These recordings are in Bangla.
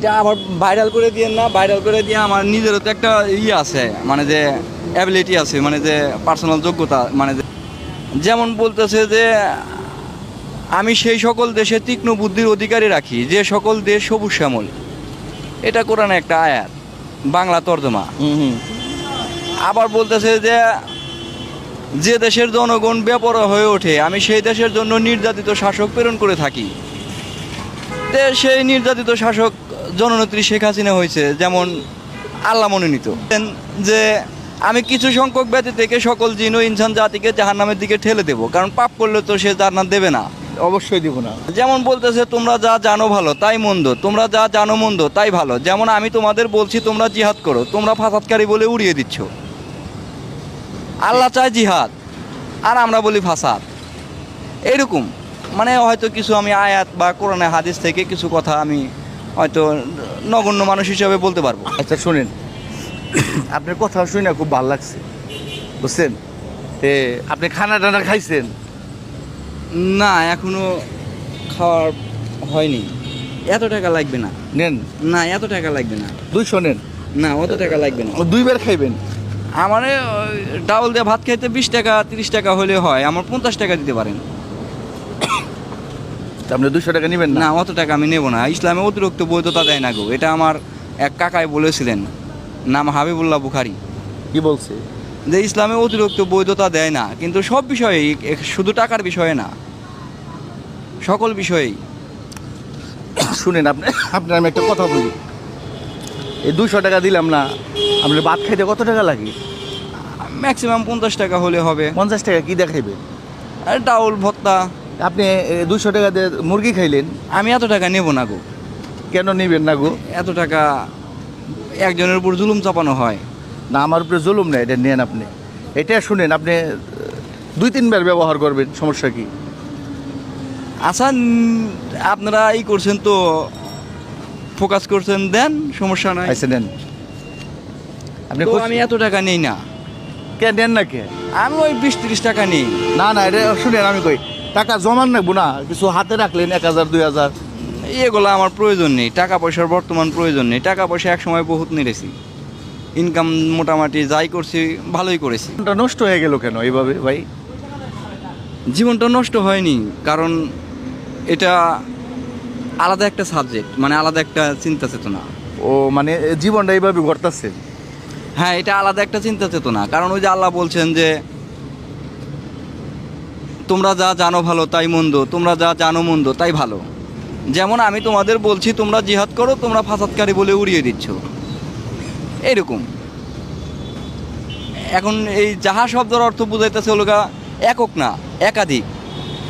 এটা আবার ভাইরাল করে দিয়েন না, ভাইরাল করে দিয়ে আমার নিজেরও তো একটা আছে, মানে যে অ্যাবিলিটি আছে, মানে যে পার্সোনাল যোগ্যতা, মানে যেমন বলতেছে যে আমি সেই সকল দেশে তীক্ষ্ণ বুদ্ধির অধিকারী রাখি যে সকল দেশ সবুজ শ্যামল। এটা কোরআনে একটা আয়াত, বাংলা তর্জমা। আবার বলতেছে যে যে দেশের জনগণ বেপরোয়া হয়ে ওঠে আমি সেই দেশের জন্য নির্যাতিত শাসক প্রেরণ করে থাকি। সেই নির্যাতিত শাসক জননেত্রী শেখ হাসিনা হয়েছে, যেমন আল্লাহ মনোনীত। যে আমি কিছু সংখ্যক ব্যক্তি থেকে সকল জিন ও ইনসান জাতিকে জাহান্নামের দিকে ঠেলে দেবো, কারণ পাপ করলে তো সে জান্নাত দেবে না। অবশ্যই দিব না। যেমন বলতেছে তোমরা যা জানো ভালো তাই মন্দ, তোমরা যা জানো মন্দ তাই ভালো। যেমন আমি তোমাদের বলছি তোমরা জিহাদ করো, তোমরা ফাসাদকারী বলে উড়িয়ে দিচ্ছ। আল্লাহ চায় জিহাদ আর আমরা বলি ফাসাদ। এরকম মানে হয়তো কিছু আমি আয়াত বা কোরআনে হাদিস থেকে কিছু কথা আমি হয়তো নগণ্য মানুষ হিসাবে বলতে পারবো। আচ্ছা শুনেন, আপনার কথা শুনে খুব ভালো লাগছে, বুঝছেন? আপনি খানা টানা খাইছেন? না, এখনো খাওয়ার হয়নি। এত টাকা লাগবে না। নেন না, এত টাকা লাগবে না। 200 নেন। না, অত টাকা লাগবে না। 2 বার খাইবেন? আমার ডাউল দিয়ে ভাত খাইতে 20 টাকা 30 টাকা হলে হয়, আমার 50 টাকা দিতে পারেন। আপনি 200 টাকা নেবেন না, না? অত টাকা আমি নেব না। ইসলামে অতিরিক্ত বৈধতা দেয় না গো। এটা আমার এক কাকাই বলেছিলেন, নাম হাবিবুল্লাহ বুখারী। কি বলছে? যে ইসলামে অতিরিক্ত বৈধতা দেয় না, কিন্তু সব বিষয়েই, শুধু টাকার বিষয়ে না, সকল বিষয়েই। শুনেন, আপনার আমি একটা কথা বলি। এই 200 টাকা দিলাম না, আপনার ভাত খাইতে কত টাকা লাগে? ম্যাক্সিমাম 50 টাকা হলে হবে। 50 টাকা কি দেখাইবেন? আর ডাউল ভর্তা। আপনি 200 টাকা দিয়ে মুরগি খাইলেন। আমি এত টাকা নেব না গো। কেন নেবেন না গো? এত টাকা একজনের উপর জুলুম চাপানো হয় না, আমার উপরে জুলুম না, এটা নেন আপনি। এটা শুনেন, আপনি 2-3 বার ব্যবহার করবেন, সমস্যা কি? আচ্ছা, আপনারা এই করছেন তো, ফোকাস করছেন, দেন, সমস্যা নাই। আচ্ছা নেন। আপনি তো আমি এত টাকা নেই না। কে নেন না কে? আমি ওই 20-30 টাকা নেই। না না, এটা শুনেন, আমি কই টাকা জমান নেবো না, কিছু হাতে রাখলেন 1000 2000। এগুলো আমার প্রয়োজন নেই, টাকা পয়সার বর্তমান প্রয়োজন নেই। টাকা পয়সা এক সময় বহুত নেড়েছি, ইনকাম মোটামুটি যাই করছি ভালোই করেছি। জীবনটা নষ্ট হয়ে গেল কেন এইভাবে ভাই? জীবনটা নষ্ট হয়নি, কারণ এটা আলাদা একটা সাবজেক্ট, মানে আলাদা একটা চিন্তা চেতনা। ও মানে জীবনটা এইভাবে ঘটতেছে? হ্যাঁ, এটা আলাদা একটা চিন্তা চেতনা। কারণ ওই যে আল্লাহ বলছেন যে তোমরা যা জানো ভালো তাই মন্দ, তোমরা যা জানো মন্দ তাই ভালো। যেমন আমি তোমাদের বলছি তোমরা জিহাদ করো, তোমরা ফাসাদকারী বলে উড়িয়ে দিচ্ছ। এইরকম। এখন এই যাহা শব্দের অর্থ বুঝাইতেছে হলো একক না, একাধিক।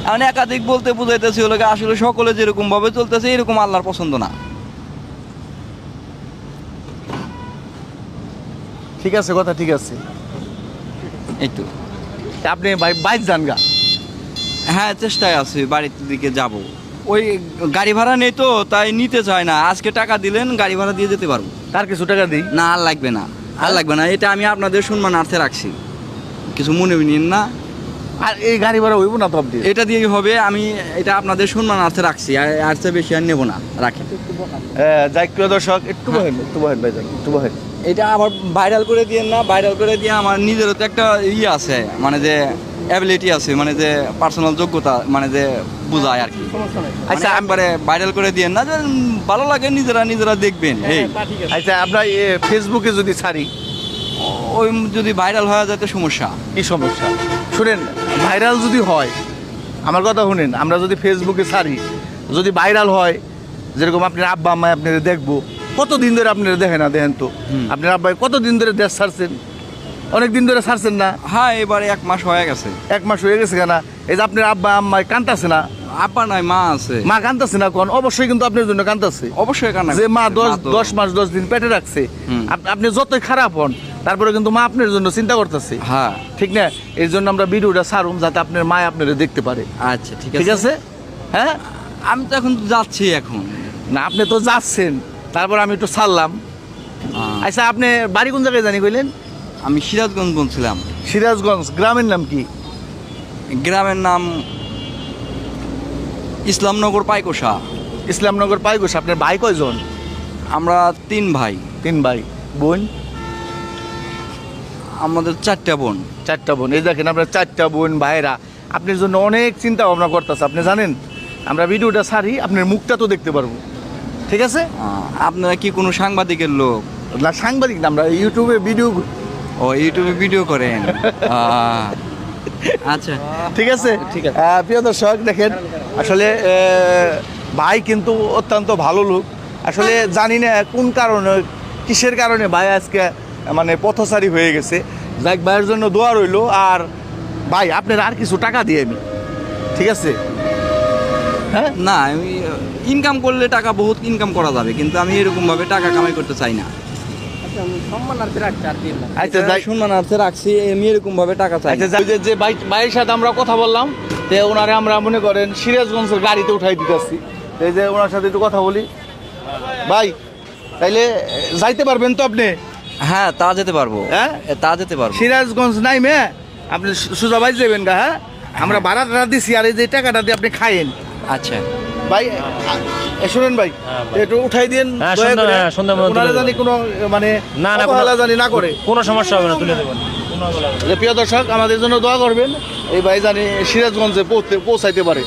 এখন একাধিক বলতে বুঝাইতেছে হলো আসলে সকলে যেরকম ভাবে চলতেছে এরকম আল্লাহর পছন্দ না। ঠিক আছে, কথা ঠিক আছে। এই তো। আপনি ভাই বাইক যান গা? হ্যাঁ, চেষ্টায় আছি, বাড়ির দিকে যাব। ওই গাড়ি ভাড়া নেই তো, তাই নিতে চায় না। আজকে টাকা দিলেন, গাড়ি ভাড়া দিয়ে যেতে পারবো। তার কিছু টাকা দিই? না, আর লাগবে না, আর লাগবে না। এটা আমি আপনাদের সম্মানার্থে রাখছি, কিছু মনে নিন না। আর এই গাড়ি ভাড়া হইব না তো আপনি? এটা দিয়েই হবে। আমি এটা আপনাদের সম্মানার্থে রাখছি, আর চেয়ে বেশি আর নেবো না, রাখি। যাই, প্রিয় দর্শক, একটু বহেন, একটু বহেন ভাইজান, একটু বহেন। এটা আবার ভাইরাল করে দিয়েন না, ভাইরাল করে দিয়ে আমার নিজেরও তো একটা আছে, মানে যে অ্যাবিলিটি আছে, মানে যে পার্সোনাল যোগ্যতা, মানে যে বোঝায় আর কি। আচ্ছা, একবারে ভাইরাল করে দিয়েন না, যে ভালো লাগে নিজেরা দেখবেন। এই আচ্ছা, আপনার ফেসবুকে যদি ছাড়ি, ওই যদি ভাইরাল হয়ে যায় তো সমস্যা। কি সমস্যা? শুনেন, ভাইরাল যদি হয়, আমার কথা শুনেন, আমরা যদি ফেসবুকে ছাড়ি, যদি ভাইরাল হয়, যেরকম আপনার আব্বা আম্মা আপনারা দেখবো, কতদিন ধরে আপনারা দেখে না, দেখেন তো আপনার আব্বা কতদিন ধরে দেশ ছাড়ছেন? অনেক দিন ধরে ছাড়ছেন না? হ্যাঁ, এবারে 1 মাস হয়ে গেছে। 1 মাস হয়ে গেছে কেনা? এই যে আপনার আব্বা আম্মা কান্তাছে না? আব্বা নাই, মা আছে। মা কান্তাছে না কোন? অবশ্যই কিন্তু আপনার জন্য কান্তাছে। অবশ্যই কান্না। যে মা 10 মাস 10 দিন পেটে রাখছে, আপনি যতই খারাপ হন তারপরে কিন্তু মা আপনার জন্য চিন্তা করতেছে। হ্যাঁ, ঠিক না? এর জন্য আমরা ভিডিওটা ছাড়ুম, যাতে আপনার মা আপনারা দেখতে পারে। আচ্ছা, ঠিক আছে। হ্যাঁ, আমি তো এখন যাচ্ছি। এখন না, আপনি তো যাচ্ছেন, তারপর আমি একটু ছাড়লাম। আচ্ছা, আপনি বাড়ি কোন জায়গায় জানি কইলেন? আমি সিরাজগঞ্জ বলছিলাম। সিরাজগঞ্জ। গ্রামের নাম কি? গ্রামের নাম ইসলামনগর পাইকোষা। ইসলামনগর পাইকোষা। আপনার ভাই কয়জন? আমরা 3 ভাই, 3 ভাই, বোন? আমাদের 4টা বোন। 4টা বোন। এই দেখেন আপনার 4টা বোন ভাইরা আপনার জন্য অনেক চিন্তা ভাবনা করতেছে। আপনি জানেন আমরা ভিডিওটা ছাড়ি আপনার মুখটা তো দেখতে পারবো, ঠিক আছে? আপনারা কি কোনো সাংবাদিকের লোক? না, সাংবাদিক না, আমরা ইউটিউবে ভিডিও। ও, ইউটিউবে ভিডিও করেন? আচ্ছা, ঠিক আছে, ঠিক আছে। প্রিয় দর্শক দেখেন আসলে ভাই কিন্তু অত্যন্ত ভালো লোক। আসলে জানি না কোন কারণে, কিসের কারণে ভাই আজকে মানে পথচারী হয়ে গেছে। যাক, ভাইয়ের জন্য দোয়া রইলো। আর ভাই আপনার আর কিছু টাকা দিয়ে আমি, ঠিক আছে? হ্যাঁ, না, আমি ইনকাম করলে টাকা বহুত ইনকাম করা যাবে, কিন্তু আমি এরকম ভাবে টাকা কামাই করতে চাই না। আচ্ছা যাই, সম্মানার্থে রাখছি, আমি এরকম ভাবে টাকা চাই আচ্ছা না। যাই, যে ভাইয়ের সাথে আমরা কথা বললাম, তো ওনারে আমরা মনে করেন সিরাজগঞ্জের গাড়িতে উঠাই দিতেছি। এই যে ওনার সাথে একটু কথা বলি। ভাই তাইলে যাইতে পারবেন তো আপনি? হ্যাঁ, তা যেতে পারবো। হ্যাঁ? তা যেতে পারবো। সিরাজগঞ্জ নাই মে আপনি সোজা ভাই যাবেন গা। হ্যাঁ, আমরা ভাড়াটা দিছি, আর এই যে টাকাটা দিয়ে আপনি খাইয়েন। আচ্ছা ভাই শুনেন ভাই, একটু উঠাই দিন দয়া করে। ওনারা জানি কোনো মানে অবহেলা জানি না করে। কোনো সমস্যা হবে না, তুলে দেবেন, কোনো অবহেলা হবে না। যে প্রিয় দর্শক আমাদের জন্য দোয়া করবেন, এই ভাই জানি সিরাজগঞ্জে পৌঁছাইতে পারে।